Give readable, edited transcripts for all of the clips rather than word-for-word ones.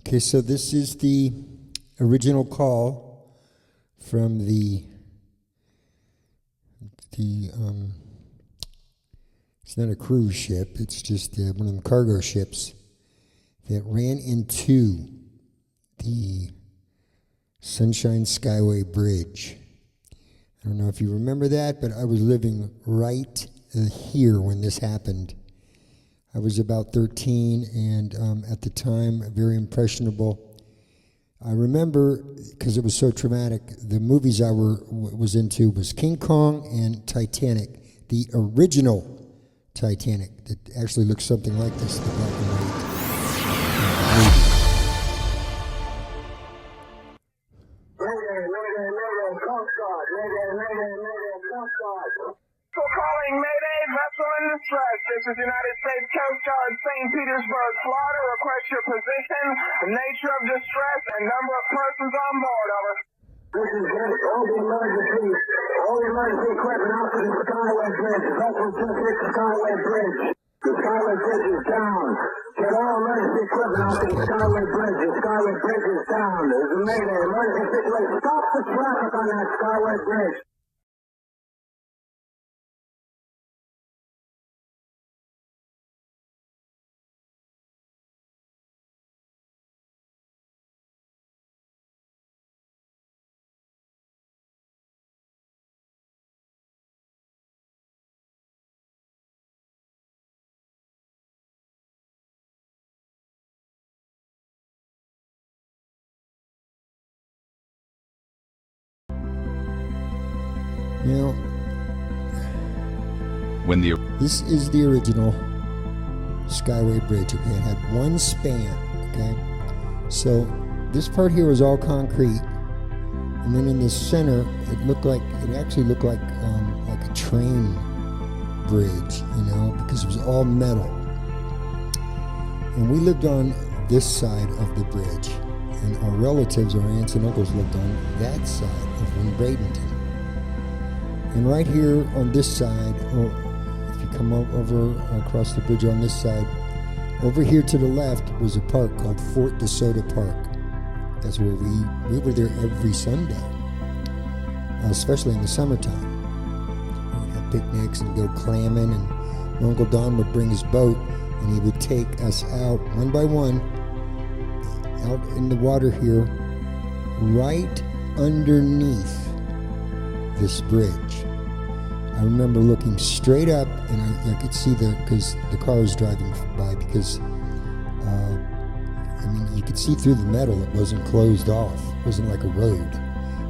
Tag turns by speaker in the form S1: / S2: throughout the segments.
S1: Okay, so this is the original call from the it's not a cruise ship, it's just one of the cargo ships that ran into the Sunshine Skyway Bridge. I don't know if you remember that, but I was living right here when this happened. I was about 13, and at the time, very impressionable. I remember, because it was so traumatic, the movies I was into was King Kong and Titanic, the original Titanic, that actually looks something like this, the black and white movie.
S2: Calling Mayday, vessel in distress. This is United States Coast Guard, St. Petersburg, Florida. Request your position, nature of distress, and number of persons on board. Over.
S3: This is Jake. All the emergency equipment out to the Skyway Bridge. Vessel just hit the Skyway Bridge. The Skyway Bridge is down. Get all emergency equipment out to the Skyway Bridge. The Skyway Bridge is down. There's a mayday. Emergency situation. Stop the traffic on that Skyway Bridge.
S1: Now, this is the original Skyway Bridge. Okay, it had one span. Okay, so this part here was all concrete, and then in the center, it actually looked like a train bridge, because it was all metal. And we lived on this side of the bridge, and our relatives, our aunts and uncles, lived on that side of Bradenton. And right here on this side, or if you come over across the bridge on this side, over here to the left was a park called Fort DeSoto Park. That's where we were there every Sunday, especially in the summertime. We'd have picnics and go clamming, and my Uncle Don would bring his boat, and he would take us out one by one, out in the water here, right underneath this bridge. I remember looking straight up, and I could see because the car was driving by, because you could see through the metal. It wasn't closed off. It wasn't like a road.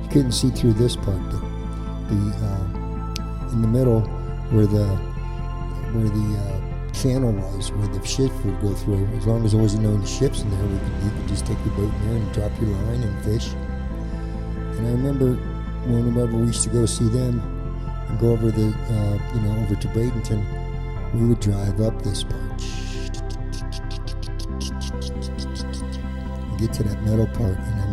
S1: You couldn't see through this part, but in the middle where the channel was, where the ships would go through, as long as there wasn't no ships in there, you could just take your boat in there and drop your line and fish. And I remember whenever we used to go see them and go over over to Bradenton, we would drive up this part. We get to that metal part, and I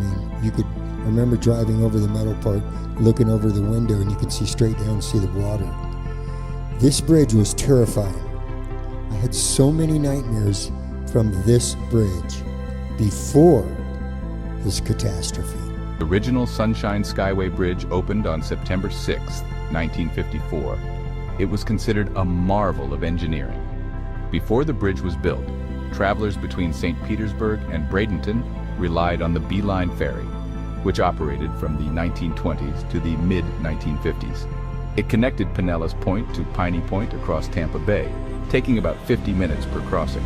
S1: remember driving over the metal part, looking over the window, and you could see straight down and see the water. This bridge was terrifying. I had so many nightmares from this bridge before this catastrophe.
S4: The original Sunshine Skyway Bridge opened on September 6, 1954. It was considered a marvel of engineering. Before the bridge was built, travelers between St. Petersburg and Bradenton relied on the Beeline ferry, which operated from the 1920s to the mid-1950s. It connected Pinellas Point to Piney Point across Tampa Bay, taking about 50 minutes per crossing.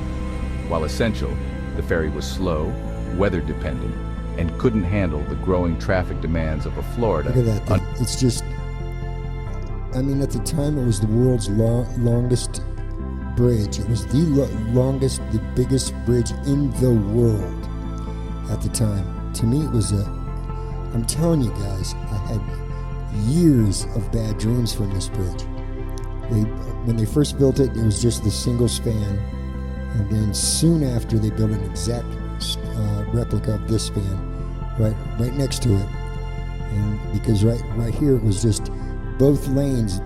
S4: While essential, the ferry was slow, weather-dependent, and couldn't handle the growing traffic demands of a Florida.
S1: Look at that thing. It's just, at the time it was the world's longest bridge. It was the biggest bridge in the world at the time. To me, it was I'm telling you guys, I had years of bad dreams from this bridge. When they first built it, it was just the single span, and then soon after they built an exact replica of this span right next to it, and because right here it was just both lanes,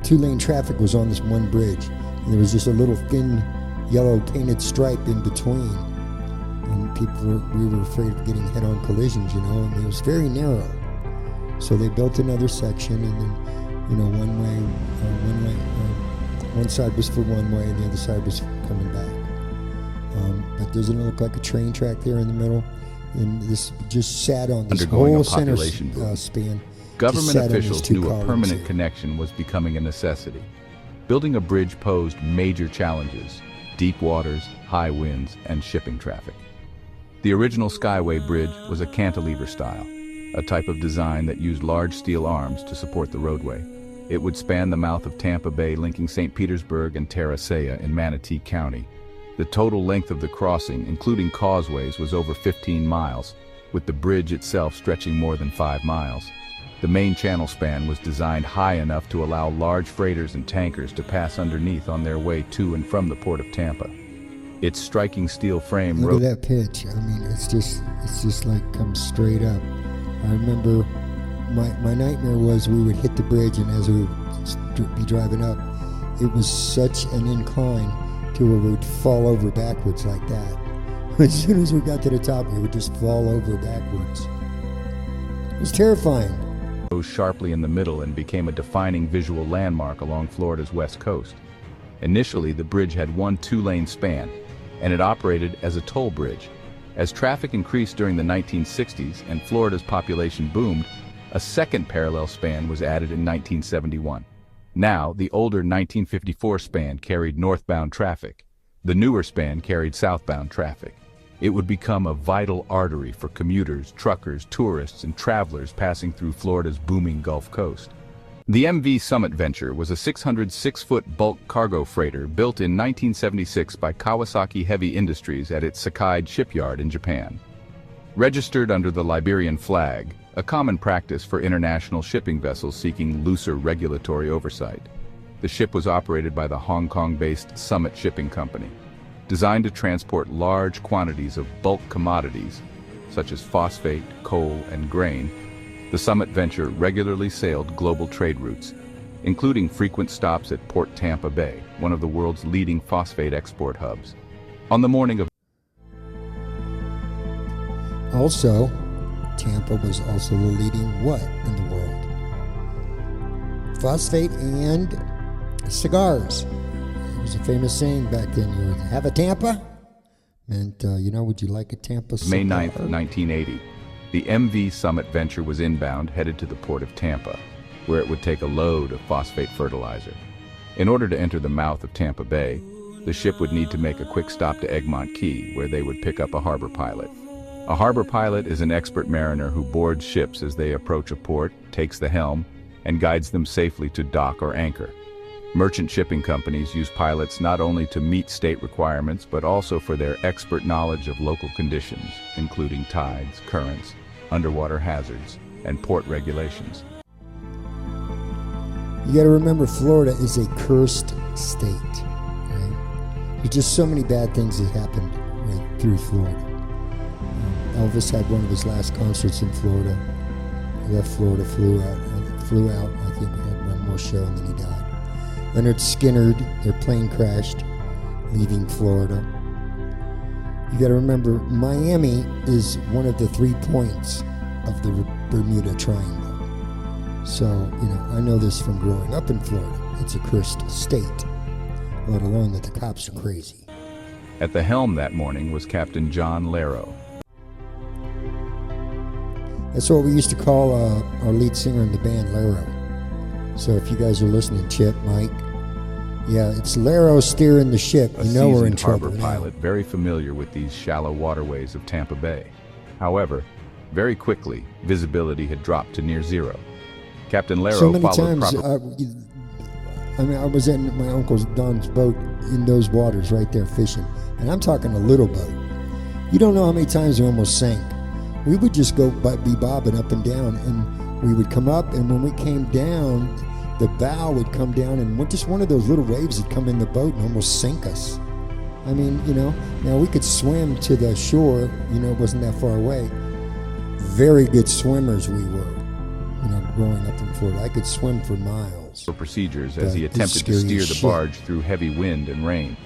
S1: two-lane traffic was on this one bridge, and there was just a little thin yellow painted stripe in between, and we were afraid of getting head-on collisions, you know, and it was very narrow. So they built another section, and then, you know, one side was for one way and the other side was coming back. But doesn't it look like a train track there in the middle? And this just sat on this
S4: Undergoing
S1: whole
S4: a
S1: center
S4: population boom.
S1: span.
S4: Government officials knew a
S1: columns
S4: permanent
S1: here.
S4: connection was becoming a necessity. Building a bridge posed major challenges: deep waters, high winds, and shipping traffic. The original Skyway Bridge was a cantilever style, a type of design that used large steel arms to support the roadway. It would span the mouth of Tampa Bay, linking St. Petersburg and Terracea in Manatee County. The total length of the crossing, including causeways, was over 15 miles, with the bridge itself stretching more than 5 miles. The main channel span was designed high enough to allow large freighters and tankers to pass underneath on their way to and from the port of Tampa. Its striking steel frame
S1: Look at that pitch. I mean, it's just like comes straight up. I remember my nightmare was we would hit the bridge, and as we would be driving up, it was such an incline to where we would fall over backwards like that. As soon as we got to the top, we would just fall over backwards. It was terrifying.
S4: rose sharply in the middle and became a defining visual landmark along Florida's west coast. Initially, the bridge had one two-lane span, and it operated as a toll bridge. As traffic increased during the 1960s and Florida's population boomed, a second parallel span was added in 1971. Now, the older 1954 span carried northbound traffic. The newer span carried southbound traffic. It would become a vital artery for commuters, truckers, tourists, and travelers passing through Florida's booming Gulf Coast. The MV Summit Venture was a 606-foot bulk cargo freighter built in 1976 by Kawasaki Heavy Industries at its Sakai shipyard in Japan. Registered under the Liberian flag, a common practice for international shipping vessels seeking looser regulatory oversight, the ship was operated by the Hong Kong-based Summit Shipping Company. Designed to transport large quantities of bulk commodities, such as phosphate, coal, and grain, the Summit Venture regularly sailed global trade routes, including frequent stops at Port Tampa Bay, one of the world's leading phosphate export hubs. On the morning of
S1: Also, Tampa was also the leading what in the world? Phosphate and cigars. It was a famous saying back then, you would have a Tampa? Meant, would you like a Tampa cigar?
S4: May 9th, 1980, the MV Summit Venture was inbound, headed to the port of Tampa, where it would take a load of phosphate fertilizer. In order to enter the mouth of Tampa Bay, the ship would need to make a quick stop to Egmont Key, where they would pick up a harbor pilot. A harbor pilot is an expert mariner who boards ships as they approach a port, takes the helm, and guides them safely to dock or anchor. Merchant shipping companies use pilots not only to meet state requirements, but also for their expert knowledge of local conditions, including tides, currents, underwater hazards, and port regulations.
S1: You got to remember, Florida is a cursed state, right? There's just so many bad things that happened right through Florida. Elvis had one of his last concerts in Florida. He left Florida, flew out. I think we had one more show, and then he died. Leonard Skinner, their plane crashed, leaving Florida. You got to remember, Miami is one of the 3 points of the Bermuda Triangle. So, I know this from growing up in Florida. It's a cursed state, let alone that the cops are crazy.
S4: At the helm that morning was Captain John Laro.
S1: That's what we used to call our lead singer in the band, Laro. So if you guys are listening, Chip, Mike, yeah, it's Laro steering the ship.
S4: A
S1: We're in
S4: seasoned
S1: trouble
S4: harbor
S1: now.
S4: pilot, very familiar with these shallow waterways of Tampa Bay. However, very quickly, visibility had dropped to near zero. Captain Laro
S1: So many
S4: followed
S1: times, I was in my Uncle Don's boat in those waters right there fishing, and I'm talking a little boat. You don't know how many times we almost sank. We would just go be bobbing up and down, and we would come up, and when we came down, the bow would come down, and just one of those little waves would come in the boat and almost sink us. I mean, now we could swim to the shore, it wasn't that far away. Very good swimmers we were, growing up in Florida. I could swim for miles.
S4: for procedures as he
S1: It's
S4: attempted to
S1: scary
S4: steer
S1: as
S4: the
S1: shit.
S4: barge through heavy wind and rain.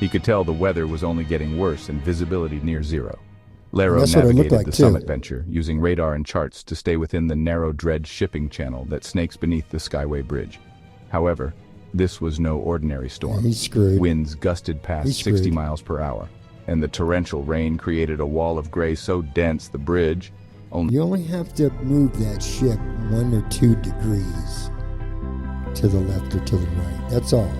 S4: He could tell the weather was only getting worse and visibility near zero. Laro
S1: That's what it looked
S4: navigated
S1: like,
S4: the
S1: too.
S4: Summit venture using radar and charts to stay within the narrow dredge shipping channel that snakes beneath the Skyway Bridge. However, this was no ordinary storm.
S1: He's screwed.
S4: Winds gusted past
S1: He's
S4: 60
S1: screwed.
S4: miles per hour, and the torrential rain created a wall of gray so dense the bridge only
S1: You only have to move that ship 1 or 2 degrees to the left or to the right. That's all.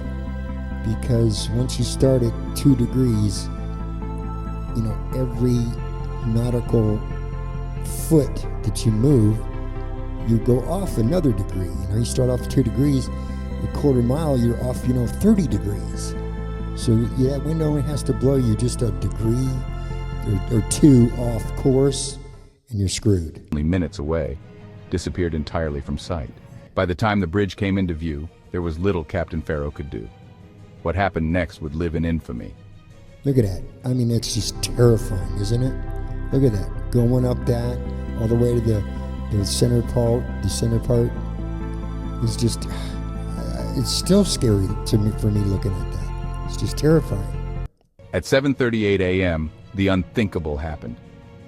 S1: Because once you start at 2 degrees, you know, every nautical foot that you move, you go off another degree. You know, you start off 2 degrees, a quarter mile, you're off, 30 degrees. So yeah, that wind only has to blow you just a degree or 2 off course, and you're screwed.
S4: minutes away, disappeared entirely from sight. By the time the bridge came into view, there was little Captain Pharaoh could do. What happened next would live in infamy.
S1: Look at that. I mean, it's just terrifying, isn't it? Look at that. Going up that, all the way to the center part. The center part is just, it's still scary to me, for me looking at that. It's just terrifying.
S4: At 7:38 a.m., the unthinkable happened.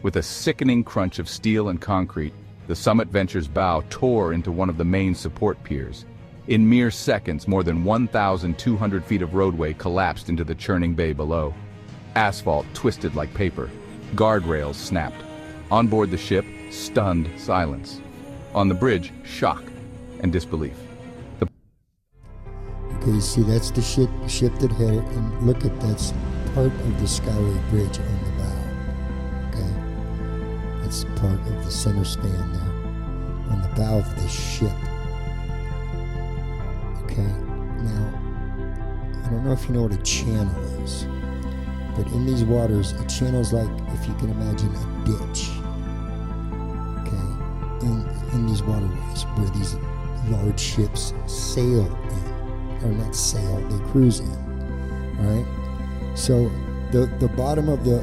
S4: With a sickening crunch of steel and concrete, the Summit Venture's bow tore into one of the main support piers. In mere seconds, more than 1,200 feet of roadway collapsed into the churning bay below. Asphalt twisted like paper. Guardrails snapped. On board the ship, stunned silence. On the bridge, shock and disbelief.
S1: Okay, you see, that's the ship that hit it, and look at that's part of the Skyway Bridge on the bow. Okay, that's part of the center span there on the bow of the ship. Okay, now I don't know if you know what a channel is, but in these waters, a channel is like, if you can imagine, a ditch. Okay, in these waterways where these large ships sail in, or not sail, they cruise in. All right, so the bottom of the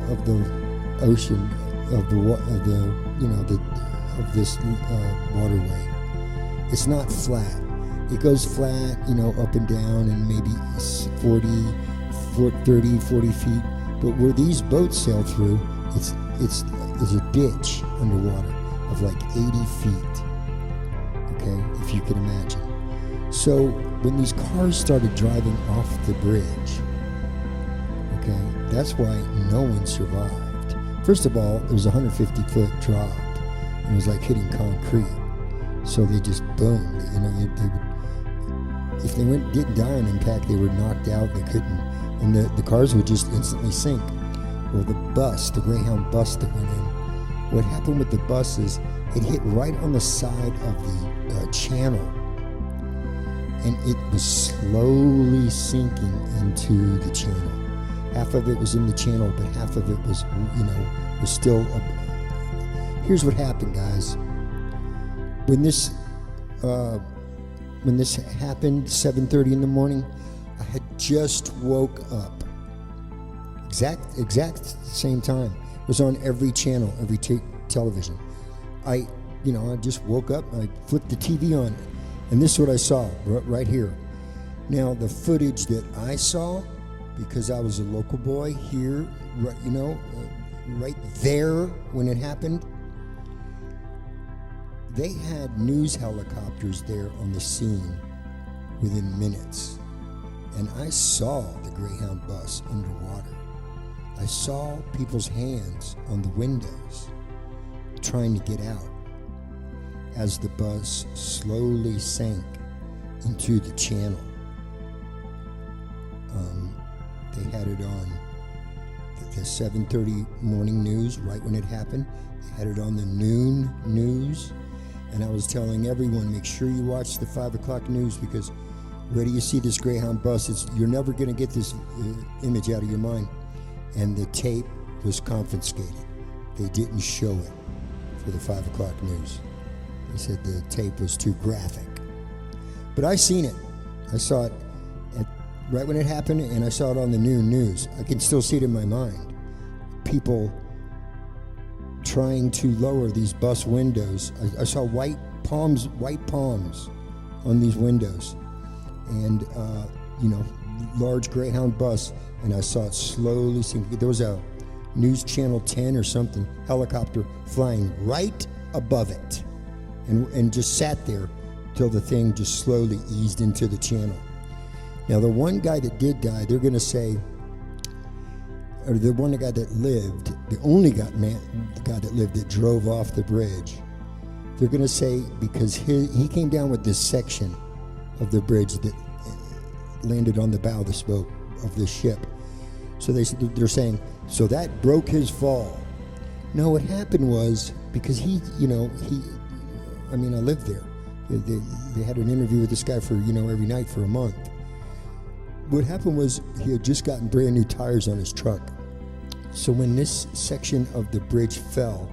S1: ocean of this waterway, it's not flat. It goes flat, up and down, and maybe 30, 40 feet. But where these boats sail through, it's a ditch underwater of like 80 feet. Okay, if you can imagine. So when these cars started driving off the bridge, okay, that's why no one survived. First of all, it was a 150-foot drop. It was like hitting concrete. So they just boomed. They would, if they didn't die on impact, they were knocked out. They couldn't, and the cars would just instantly sink. Well, the Greyhound bus that went in, what happened with the bus is it hit right on the side of the channel, and it was slowly sinking into the channel. Half of it was in the channel, but half of it was, was still. Here's what happened, guys. When this happened, 7:30 in the morning, I had just woke up. Exact same time. It was on every channel, every television. I just woke up. I flipped the TV on, and this is what I saw right here. Now the footage that I saw, because I was a local boy here, right there when it happened. They had news helicopters there on the scene within minutes. And I saw the Greyhound bus underwater. I saw people's hands on the windows trying to get out as the bus slowly sank into the channel. They had it on the 7:30 morning news right when it happened. They had it on the noon news. And I was telling everyone, make sure you watch the 5 o'clock news, because where do you see this Greyhound bus? You're never going to get this image out of your mind. And the tape was confiscated. They didn't show it for the 5 o'clock news. They said the tape was too graphic. But I seen it. I saw it right when it happened, and I saw it on the noon news. I can still see it in my mind. People trying to lower these bus windows. I saw white palms on these windows, and large Greyhound bus, and I saw it slowly sink. There was a News Channel 10 or something, helicopter flying right above it, and just sat there till the thing just slowly eased into the channel. Now, the one guy that did die, they're going to say, or the one guy that lived, the only guy that lived that drove off the bridge, they're going to say because he came down with this section of the bridge that landed on the bow of the ship. So they're saying, so that broke his fall. No, what happened was, because I lived there. They had an interview with this guy for, every night for a month. What happened was he had just gotten brand new tires on his truck. So when this section of the bridge fell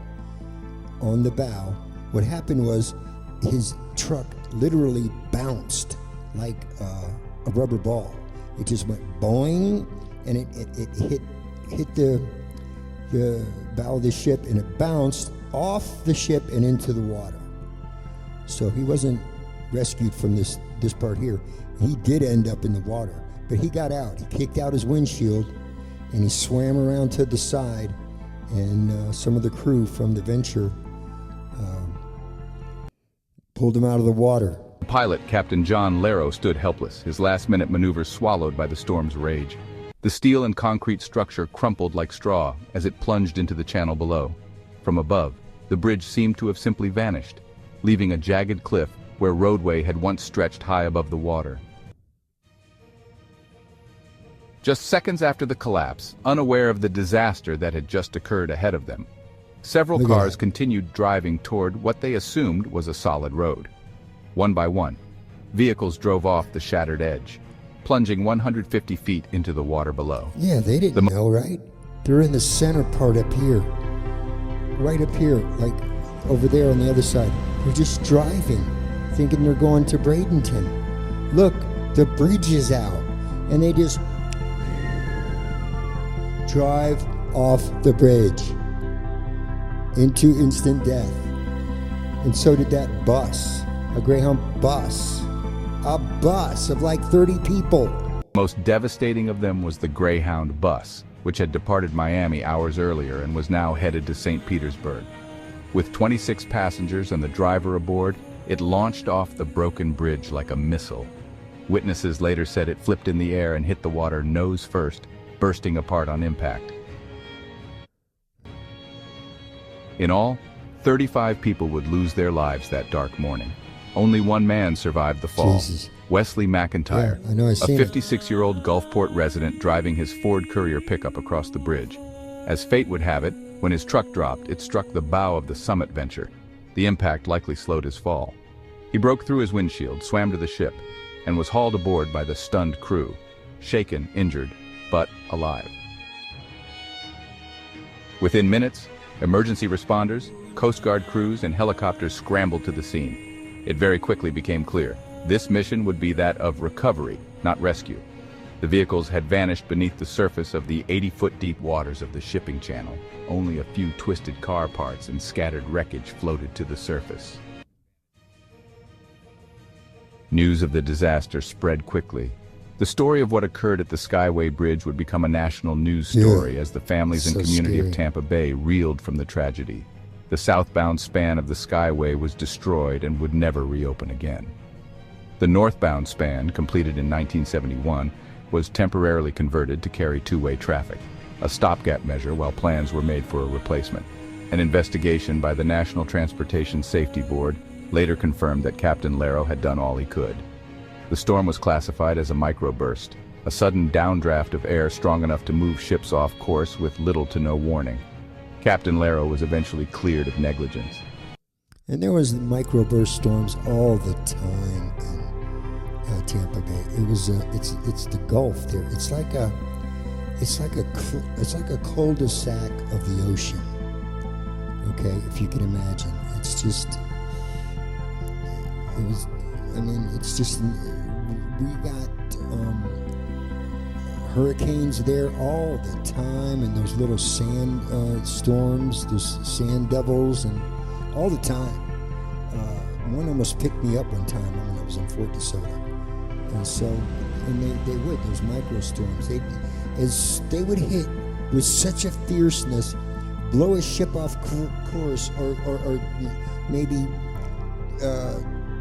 S1: on the bow, what happened was his truck literally bounced like a rubber ball. It just went boing, and it hit the bow of the ship, and it bounced off the ship and into the water. So he wasn't rescued from this part here. He did end up in the water, but he got out. He kicked out his windshield, and he swam around to the side, and some of the crew from the Venture pulled him out of the water.
S4: Pilot Captain John Larrow stood helpless, his last-minute maneuvers swallowed by the storm's rage. The steel and concrete structure crumpled like straw as it plunged into the channel below. From above, the bridge seemed to have simply vanished, leaving a jagged cliff where roadway had once stretched high above the water. Just seconds after the collapse, unaware of the disaster that had just occurred ahead of them, several cars continued driving toward what they assumed was a solid road. One by one, vehicles drove off the shattered edge, plunging 150 feet into the water below.
S1: Yeah, they didn't know, right? They're in the center part up here. Right up here, like over there on the other side. They're just driving, thinking they're going to Bradenton. Look, the bridge is out, and they just drive off the bridge into instant death. And so did that bus, a Greyhound bus, a bus of like 30 people.
S4: Most devastating of them was the Greyhound bus, which had departed Miami hours earlier and was now headed to St. Petersburg. With 26 passengers and the driver aboard, it launched off the broken bridge like a missile. Witnesses later said it flipped in the air and hit the water nose first, bursting apart on impact. In all, 35 people would lose their lives that dark morning. Only one man survived the fall.
S1: Jesus.
S4: Wesley McIntyre,
S1: Yeah, I know, I've
S4: a
S1: seen it.
S4: 56-year-old Gulfport resident driving his Ford Courier pickup across the bridge. As fate would have it, when his truck dropped, it struck the bow of the Summit Venture. The impact likely slowed his fall. He broke through his windshield, swam to the ship, and was hauled aboard by the stunned crew, shaken, injured, but alive. Within minutes, emergency responders, Coast Guard crews, and helicopters scrambled to the scene. It very quickly became clear this mission would be that of recovery, not rescue. The vehicles had vanished beneath the surface of the 80-foot deep waters of the shipping channel. Only a few twisted car parts and scattered wreckage floated to the surface. News of the disaster spread quickly. The story of what occurred at the Skyway Bridge would become a national news story as the families and community of Tampa Bay reeled from the tragedy. The southbound span of the Skyway was destroyed and would never reopen again. The northbound span, completed in 1971, was temporarily converted to carry two-way traffic, a stopgap measure while plans were made for a replacement. An investigation by the National Transportation Safety Board later confirmed that Captain Larrow had done all he could. The storm was classified as a microburst, a sudden downdraft of air strong enough to move ships off course with little to no warning. Captain Larrow was eventually cleared of negligence.
S1: And there was microburst storms all the time in Tampa Bay. It was it's the Gulf there. It's like a cul-de-sac of the ocean. Okay, if you can imagine, it's just we got hurricanes there all the time, and those little sand storms, those sand devils, and all the time. One almost picked me up one time when I was in Fort DeSoto, and so they would, those micro storms, they would hit with such a fierceness, blow a ship off course, or maybe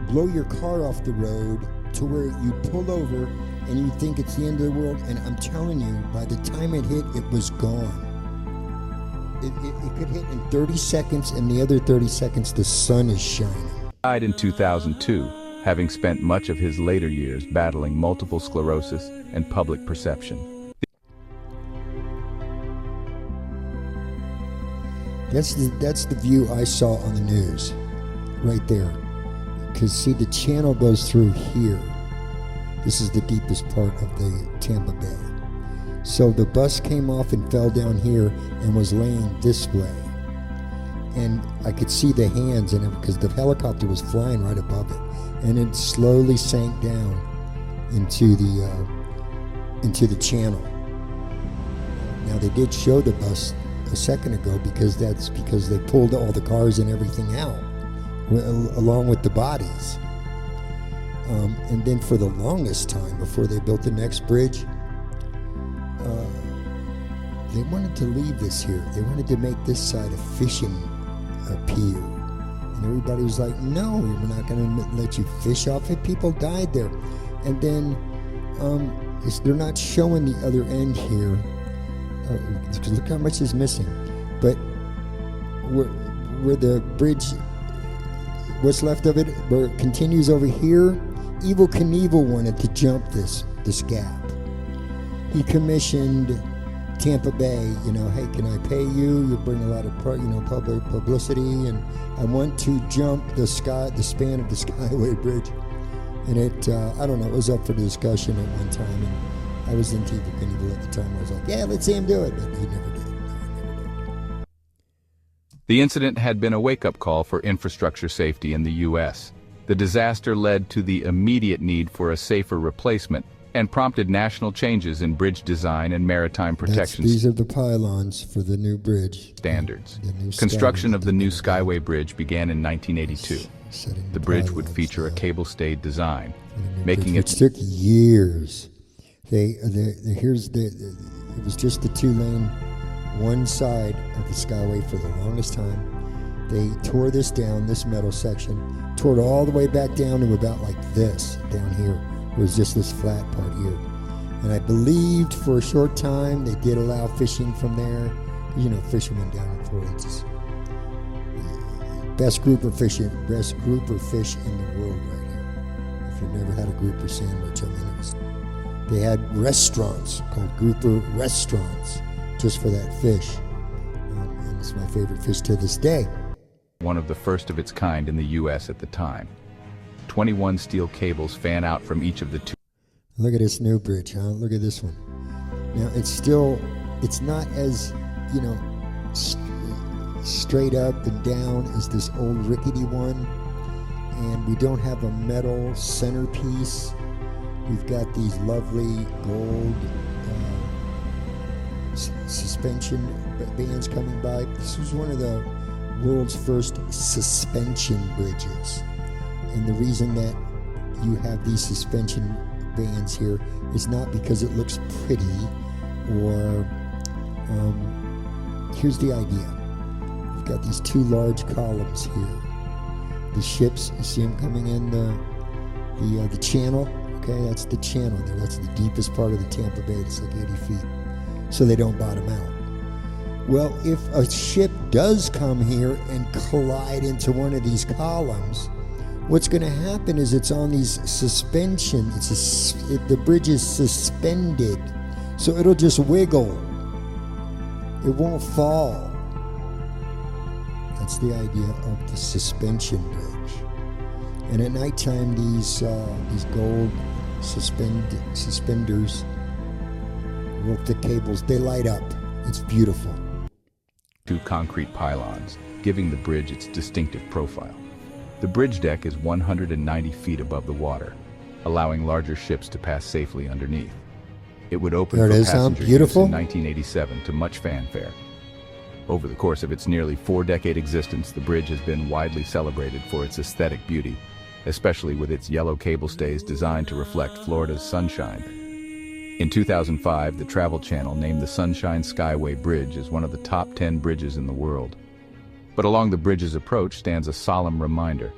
S1: blow your car off the road to where you pull over and you think it's the end of the world. And I'm telling you, by the time it hit, it was gone. It could hit in 30 seconds, and the other 30 seconds the sun is shining.
S4: Died in 2002, having spent much of his later years battling multiple sclerosis and public perception.
S1: That's the view I saw on the news, right there. Because see, the channel goes through here. This is the deepest part of the Tampa Bay. So the bus came off and fell down here and was laying this way. And I could see the hands in it because the helicopter was flying right above it. And it slowly sank down into the channel. Now they did show the bus a second ago because they pulled all the cars and everything out along with the bodies. And then for the longest time before they built the next bridge, they wanted to leave this here. They wanted to make this side a fishing pier. And everybody was like, no, we're not going to let you fish off it. People died there. And then they're not showing the other end here. Look how much is missing. But where the bridge, what's left of it, where it continues over here, Evel Knievel wanted to jump this gap. He commissioned Tampa Bay, hey, can I pay you? You bring a lot of public publicity, and I want to jump the span of the Skyway Bridge. And it, I don't know, it was up for discussion at one time, and I was in Evel Knievel at the time. I was like, yeah, let's see him do it, but he never did.
S4: The incident had been a wake-up call for infrastructure safety in the U.S. The disaster led to the immediate need for a safer replacement and prompted national changes in bridge design and maritime protection.
S1: These are the pylons for the new bridge
S4: standards. Construction of the new Skyway Bridge began in 1982. The bridge would feature a cable-stayed design, making it...
S1: Which took years. It was just the two-lane, one side of the Skyway for the longest time. They tore this down, this metal section, tore it all the way back down to about like this, down here. It was just this flat part here. And I believed for a short time they did allow fishing from there. Fishermen down in Florida, it's just best grouper fish in the world right here. If you've never had a grouper sandwich, they had restaurants called grouper restaurants just for that fish. And it's my favorite fish to this day.
S4: One of the first of its kind in the U.S. at the time. 21 steel cables fan out from each of the two.
S1: Look at this new bridge, huh? Look at this one. Now it's not as, straight up and down as this old rickety one. And we don't have a metal centerpiece. We've got these lovely gold suspension bands coming by. This was one of the world's first suspension bridges. And the reason that you have these suspension bands here is not because it looks pretty or here's the idea. We've got these two large columns here. The ships, you see them coming in the channel. Okay, that's the channel there. That's the deepest part of the Tampa Bay. It's like 80 feet. So they don't bottom out. Well, if a ship does come here and collide into one of these columns, what's going to happen is it's on these suspension. The bridge is suspended, so it'll just wiggle. It won't fall. That's the idea of the suspension bridge. And at nighttime, these gold suspenders, rope the cables, they light up. It's beautiful.
S4: Two concrete pylons, giving the bridge its distinctive profile. The bridge deck is 190 feet above the water, allowing larger ships to pass safely underneath. It would open for passenger use in 1987 to much fanfare. Over the course of its nearly 4-decade existence, the bridge has been widely celebrated for its aesthetic beauty, especially with its yellow cable stays designed to reflect Florida's sunshine. In 2005, the Travel Channel named the Sunshine Skyway Bridge as one of the top 10 bridges in the world. But along the bridge's approach stands a solemn reminder,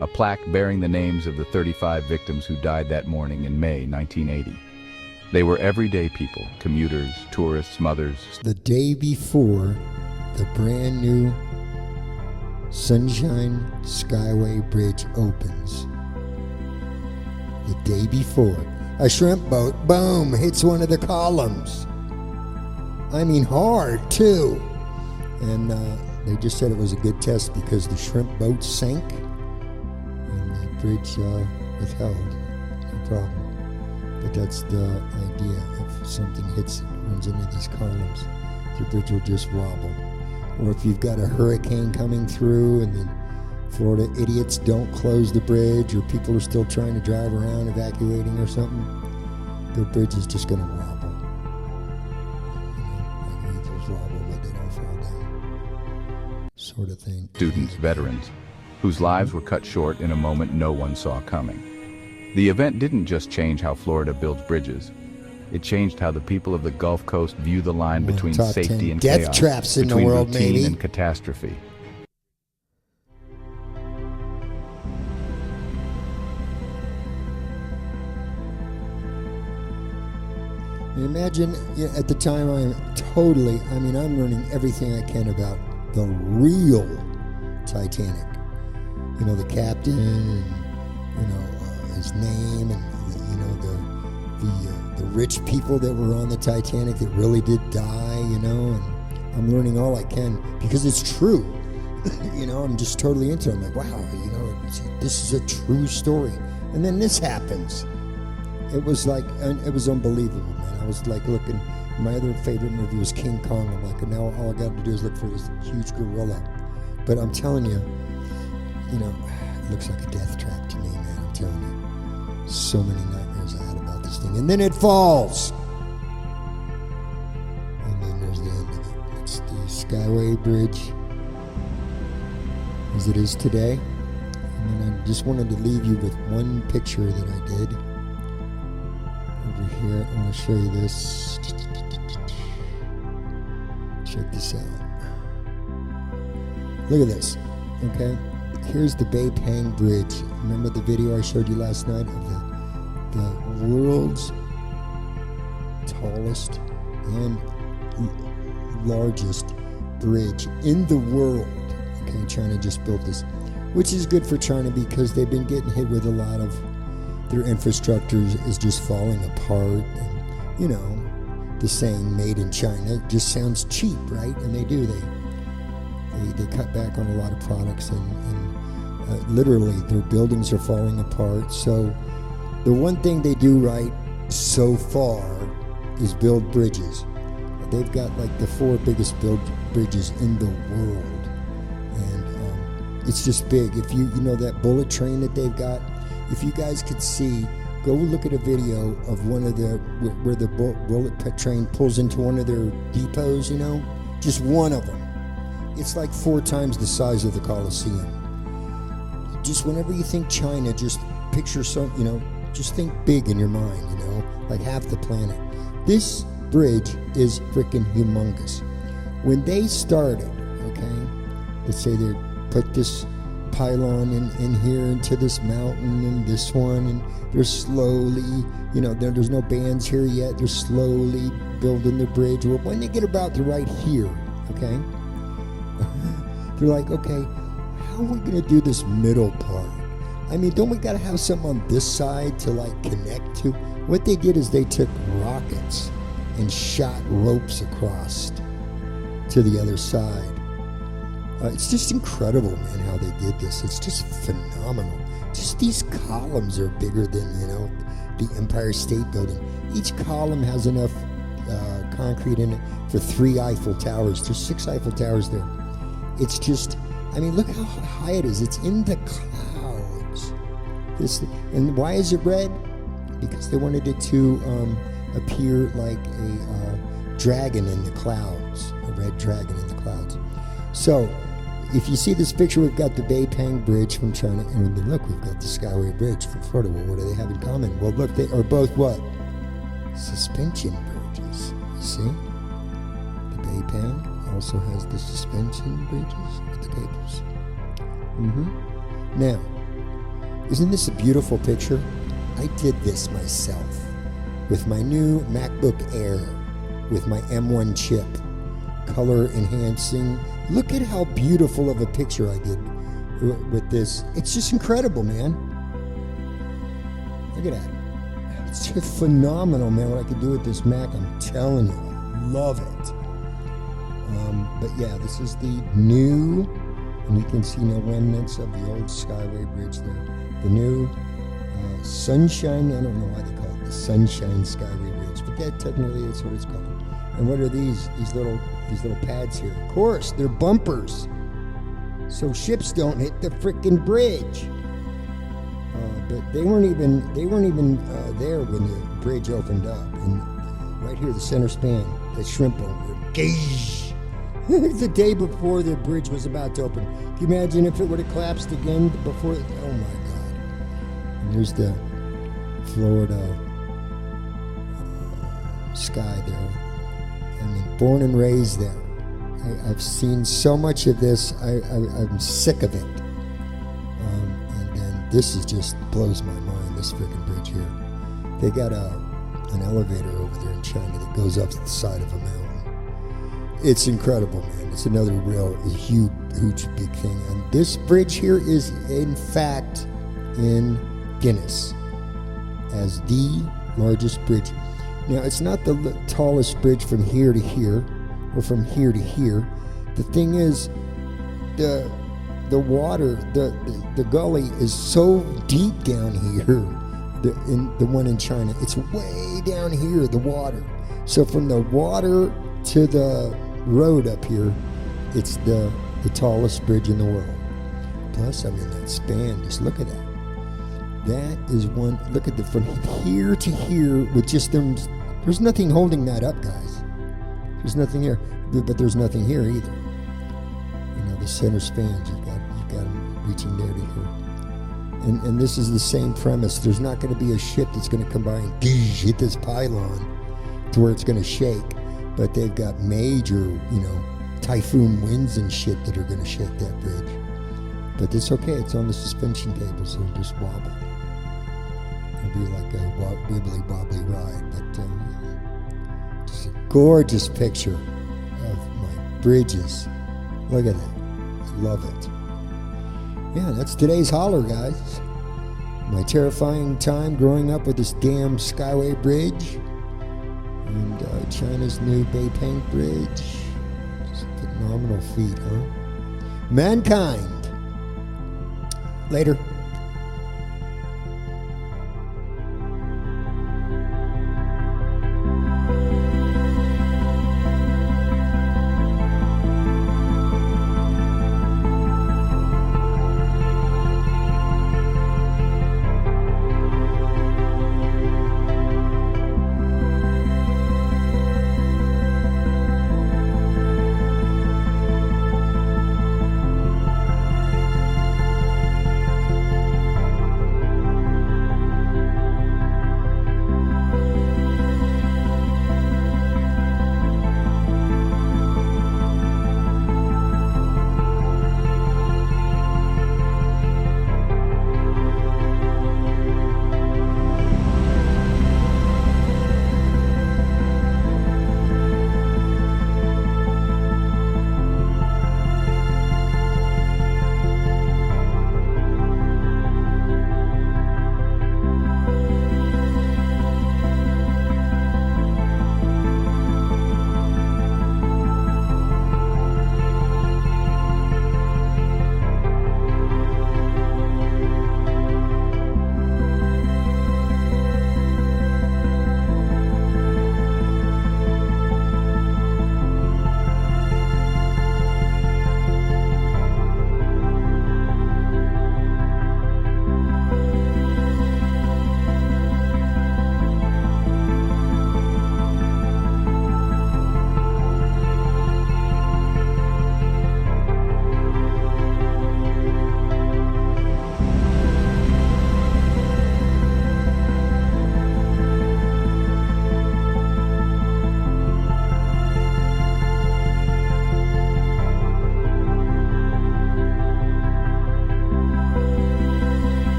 S4: a plaque bearing the names of the 35 victims who died that morning in May 1980. They were everyday people, commuters, tourists, mothers.
S1: The day before the brand new Sunshine Skyway Bridge opens, the day before, a shrimp boat, boom, hits one of the columns. I mean, hard, too. And they just said it was a good test because the shrimp boat sank and the bridge withheld. No problem. But that's the idea. If something runs into these columns, the bridge will just wobble. Or if you've got a hurricane coming through and then Florida idiots don't close the bridge, or people are still trying to drive around evacuating or something, the bridge is just going to wobble. Like vehicles wobble, but they don't fall down. Sort of thing.
S4: Students, veterans, whose lives were cut short in a moment no one saw coming. The event didn't just change how Florida builds bridges. It changed how the people of the Gulf Coast view the line between safety and
S1: death
S4: chaos,
S1: traps in the
S4: between
S1: world,
S4: routine
S1: maybe.
S4: and catastrophe.
S1: Imagine, at the time, I'm learning everything I can about the real Titanic. You know, the captain, and, his name, and, the rich people that were on the Titanic that really did die, and I'm learning all I can because it's true. I'm just totally into it. I'm like, wow, this is a true story. And then this happens. It was unbelievable, man. I was like looking, my other favorite movie was King Kong. I'm like, now all I got to do is look for this huge gorilla. But I'm telling you, it looks like a death trap to me, man. I'm telling you. So many nightmares I had about this thing. And then it falls. And then there's the end of it. It's the Skyway Bridge as it is today. And then I just wanted to leave you with one picture that I did. Over here, I want to show you this. Check this out. Look at this. Okay, here's the Bay Pang Bridge. Remember the video I showed you last night of the world's tallest and largest bridge in the world. Okay, China just built this, which is good for China because they've been getting hit with a lot of their infrastructure is just falling apart. And, the saying "made in China" just sounds cheap, right? And they do. They cut back on a lot of products, and literally their buildings are falling apart. So the one thing they do right so far is build bridges. They've got like the 4 biggest bridges in the world, and it's just big. If you that bullet train that they've got, if you guys could see, go look at a video of one of where the bullet train pulls into one of their depots. Just one of them. It's like 4 times the size of the Colosseum. Just whenever you think China, just picture just think big in your mind, like half the planet. This bridge is freaking humongous. When they started, okay, let's say they put this pylon in here into this mountain and this one, and they're slowly, there's no bands here yet, they're slowly building the bridge. Well, when they get about to right here, okay, they're like, okay, how are we going to do this middle part? I mean, don't we got to have something on this side to like connect to? What they did is they took rockets and shot ropes across to the other side. It's just incredible, man, how they did this. It's just phenomenal. Just these columns are bigger than, the Empire State Building. Each column has enough concrete in it for 3 Eiffel Towers. There's 6 Eiffel Towers there. It's just, look how high it is. It's in the clouds. And why is it red? Because they wanted it to appear like a dragon in the clouds, a red dragon in the clouds. So, if you see this picture, we've got the Bay Pang Bridge from China, and then look, we've got the Skyway Bridge from Florida. Well, what do they have in common? Well, look, they are both what? suspension bridges. You see? The Beiping also has the suspension bridges with the cables. Now, isn't this a beautiful picture? I did this myself with my new MacBook Air with my M1 chip, color enhancing. Look at how beautiful of a picture I did with this. It's just incredible, man. Look at that. It's just phenomenal, man, what I could do with this Mac. I'm telling you, I love it. But yeah, this is the new, and you can see no remnants of the old Skyway Bridge there. The new Sunshine, I don't know why they call it the Sunshine Skyway Bridge, but that technically is what it's called. And what are these little pads here? Of course, they're bumpers, so ships don't hit the frickin' bridge. But they weren't even there when the bridge opened up. And right here, the center span, the shrimp over. Gage. The day before the bridge was about to open. Can you imagine if it would have collapsed again before? Oh my God. And here's the Florida sky there. I mean, born and raised there. I've seen so much of this. I'm sick of it. And then this is just blows my mind, this freaking bridge here. They got an elevator over there in China that goes up to the side of a mountain. It's incredible, man. It's another real huge big thing. And this bridge here is, in fact, in Guinness as the largest bridge. Now, it's not the tallest bridge from here to here, or from here to here. The thing is, the water, the gully is so deep down here. The one in China, it's way down here, the water. So from the water to the road up here, it's the tallest bridge in the world. Plus, I mean, that span, just look at that. That is one, look at from here to here with just them. There's nothing holding that up, guys. There's nothing here, but there's nothing here either. You know, the center spans, you've got them reaching there to here. And this is the same premise. There's not going to be a ship that's going to come by and hit this pylon to where it's going to shake. But they've got major, typhoon winds and shit that are going to shake that bridge. But it's okay. It's on the suspension cable, so it'll just wobble. It'll be like a wibbly wobbly ride. But just a gorgeous picture of my bridges. Look at that. I love it. Yeah, that's today's holler, guys. My terrifying time growing up with this damn Skyway Bridge. And China's new Beiping Bridge. Just a phenomenal feat, huh? Mankind. Later.